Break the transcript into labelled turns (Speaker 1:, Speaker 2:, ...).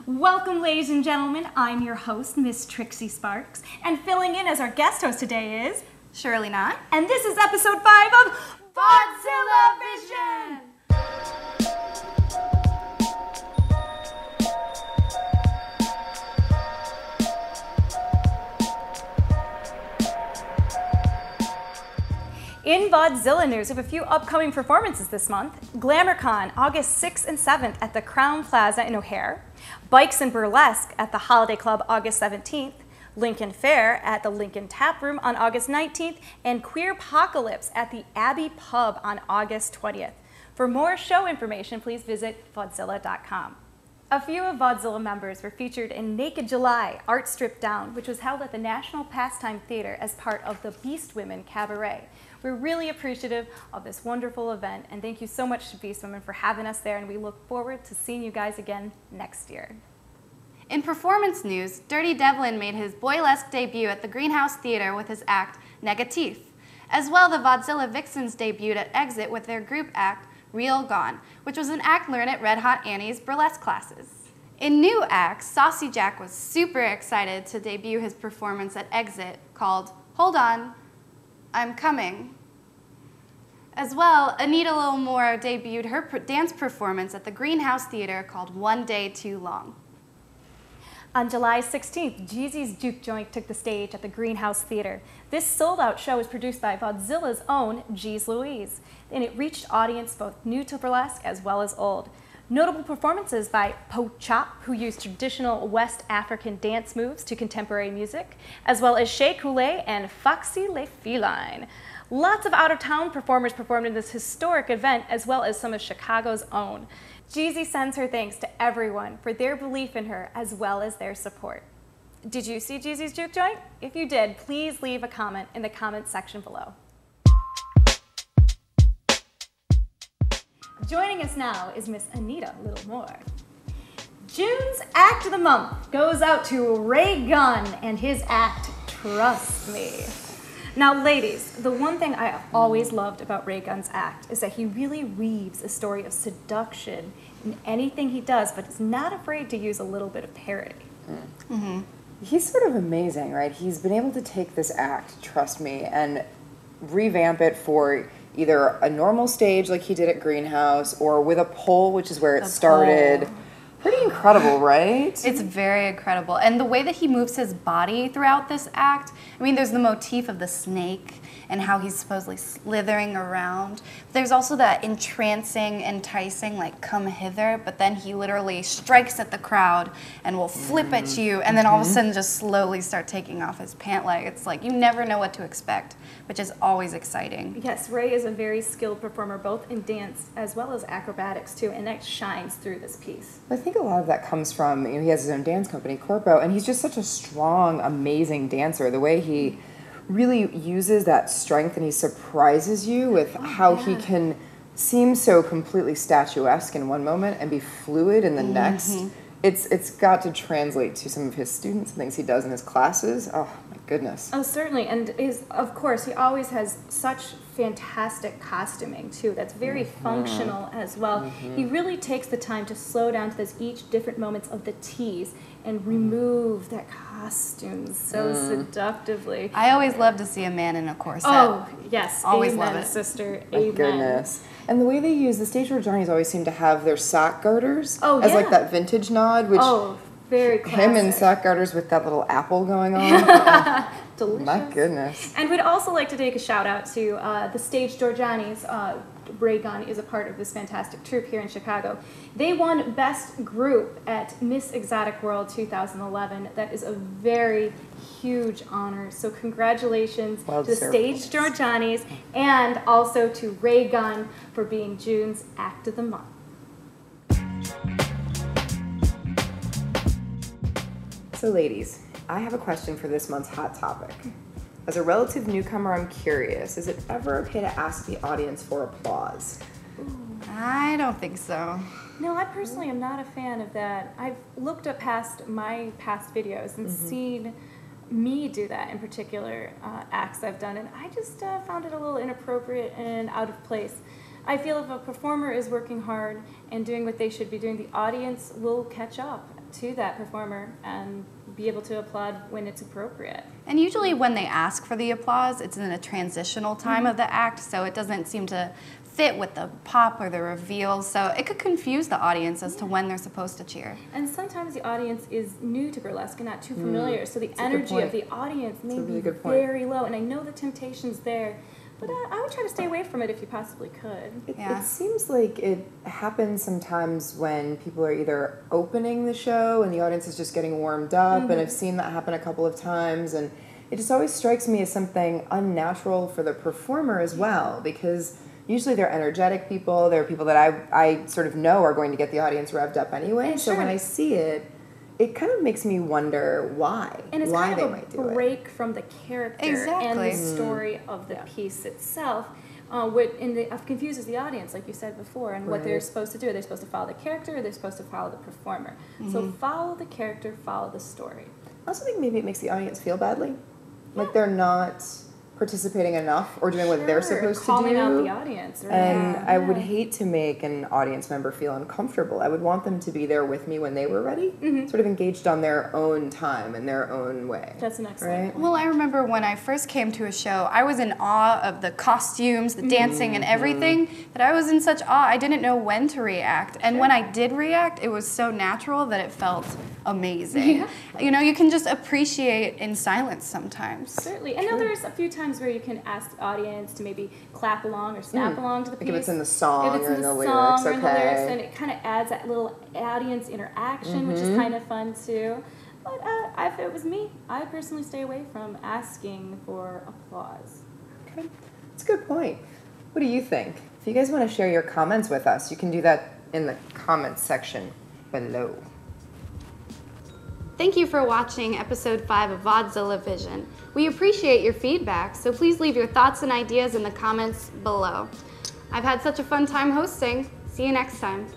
Speaker 1: Welcome, ladies and gentlemen. I'm your host, Miss Trixie Sparx, and filling in as our guest host today is
Speaker 2: Shirley.
Speaker 1: And this is episode 5 of Vaudezilla Vision. In Vaudezilla news, we have a few upcoming performances this month. GlamourCon, August 6th and 7th at the Crown Plaza in O'Hare. Bikes and Burlesque at the Holiday Club, August 17th. Lincoln Fair at the Lincoln Tap Room on August 19th. And Queerpocalypse at the Abbey Pub on August 20th. For more show information, please visit Vaudezilla.com. A few of Vaudezilla members were featured in Naked July, Art Stripped Down, which was held at the National Pastime Theater as part of the Beast Women Cabaret. We're really appreciative of this wonderful event, and thank you so much to Beast Women for having us there, and we look forward to seeing you guys again next year.
Speaker 2: In performance news, Dirty Devlin made his Burlesque debut at the Greenhouse Theater with his act, Negatif. As well, the Vaudezilla Vixens debuted at Exit with their group act, Real Gone, which was an act learned at Red Hot Annie's burlesque classes. In new acts, Saucy Jack was super excited to debut his performance at Exit called Hold On, I'm Coming. As well, Anita Lilmore debuted her dance performance at the Greenhouse Theater called One Day Too Long.
Speaker 1: On July 16th, Jeezy's Juke Joint took the stage at the Greenhouse Theater. This sold-out show was produced by Vaudezilla's own Jeez Louise, and it reached audience both new to burlesque as well as old. Notable performances by Po Chop, who used traditional West African dance moves to contemporary music, as well as Shea Coulee and Foxy Le Feline. Lots of out-of-town performers performed in this historic event, as well as some of Chicago's own. Jeezy sends her thanks to everyone for their belief in her, as well as their support. Did you see Jeezy's Juke Joint? If you did, please leave a comment in the comments section below. Joining us now is Miss Anita Lilmore. June's Act of the Month goes out to Ray Gunn and his act, Trust Me. Now, ladies, the one thing I always loved about Ray Gunn's act is that he really weaves a story of seduction in anything he does, but is not afraid to use a little bit of parody.
Speaker 3: Mm-hmm. He's sort of amazing, right? He's been able to take this act, Trust Me, and revamp it for either a normal stage like he did at Greenhouse or with a pole, which is where it started. Pole. Pretty incredible, right?
Speaker 2: It's very incredible. And the way that he moves his body throughout this act, I mean, there's the motif of the snake and how he's supposedly slithering around. There's also that entrancing, enticing, like, come hither, but then he literally strikes at the crowd and will flip at you and then all of a sudden just slowly start taking off his pant leg. It's like you never know what to expect, which is always exciting.
Speaker 1: Yes, Ray is a very skilled performer, both in dance as well as acrobatics, too, and that shines through this piece.
Speaker 3: I think a lot of that comes from, you know, he has his own dance company, Corpo, and he's just such a strong, amazing dancer. The way he really uses that strength and he surprises you with how he can seem so completely statuesque in one moment and be fluid in the next. It's got to translate to some of his students and things he does in his classes. Oh my goodness.
Speaker 1: Oh, certainly, and of course he always has such fantastic costuming too. That's very functional as well. He really takes the time to slow down to those each different moments of the tease and remove that costume so seductively.
Speaker 2: I always love to see a man in a corset.
Speaker 1: Oh yes,
Speaker 2: always
Speaker 1: amen,
Speaker 2: love it,
Speaker 1: sister.
Speaker 3: My
Speaker 1: amen.
Speaker 3: goodness. And the way they use the stage door Johnnies always seem to have their sock garters as like that vintage nod, which
Speaker 1: very classic.
Speaker 3: Him in sock garters with that little apple going on.
Speaker 1: Delicious.
Speaker 3: My goodness.
Speaker 1: And we'd also like to take a shout out to the stage door Johnnies. Ray Gunn is a part of this fantastic troupe here in Chicago. They won Best Group at Miss Exotic World 2011. That is a very huge honor. So congratulations to the Stage Door Johnnies and also to Ray Gunn for being June's Act of the Month.
Speaker 3: So ladies, I have a question for this month's Hot Topic. As a relative newcomer, I'm curious, is it ever okay to ask the audience for applause?
Speaker 2: I don't think so.
Speaker 1: No, I personally am not a fan of that. I've looked up past my past videos and seen me do that in particular acts I've done, and I just found it a little inappropriate and out of place. I feel if a performer is working hard and doing what they should be doing, the audience will catch up. to that performer and be able to applaud when it's appropriate.
Speaker 2: And usually when they ask for the applause, it's in a transitional time of the act, so it doesn't seem to fit with the pop or the reveal, so it could confuse the audience as to when they're supposed to cheer.
Speaker 1: And sometimes the audience is new to burlesque and not too familiar, so the energy of the audience may be very low. And I know the temptation's there, but I would try to stay away from it if you possibly could.
Speaker 3: It seems like it happens sometimes when people are either opening the show and the audience is just getting warmed up, and I've seen that happen a couple of times, and it just always strikes me as something unnatural for the performer as well, because usually they're energetic people. They're people that I sort of know are going to get the audience revved up anyway. So when I see it, it kind of makes me wonder why.
Speaker 1: And it's
Speaker 3: why
Speaker 1: kind
Speaker 3: they
Speaker 1: of
Speaker 3: might
Speaker 1: a
Speaker 3: do
Speaker 1: break from the character and the story of the piece itself. It confuses the audience, like you said before, and what they're supposed to do. Are they supposed to follow the character, or are they supposed to follow the performer? So follow the character, follow the story.
Speaker 3: I also think maybe it makes the audience feel badly. Like they're not participating enough or doing what they're supposed to do.
Speaker 1: Calling out the audience. Right?
Speaker 3: And I would hate to make an audience member feel uncomfortable. I would want them to be there with me when they were ready, sort of engaged on their own time and their own way.
Speaker 1: That's an excellent point.
Speaker 2: Well, I remember when I first came to a show, I was in awe of the costumes, the dancing, and everything, that I was in such awe. I didn't know when to react. And when I did react, it was so natural that it felt amazing. You know, you can just appreciate in silence sometimes.
Speaker 1: Certainly. I know there's a few times where you can ask the audience to maybe clap along or snap along to the piece.
Speaker 3: Like if it's in the song or in the lyrics,
Speaker 1: or in the lyrics, and it kind of adds that little audience interaction, which is kind of fun too. But if it was me, I personally stay away from asking for applause.
Speaker 3: Okay, that's a good point. What do you think? If you guys want to share your comments with us, you can do that in the comments section below.
Speaker 2: Thank you for watching episode 5 of Vaudezilla Vision. We appreciate your feedback, so please leave your thoughts and ideas in the comments below. I've had such a fun time hosting. See you next time.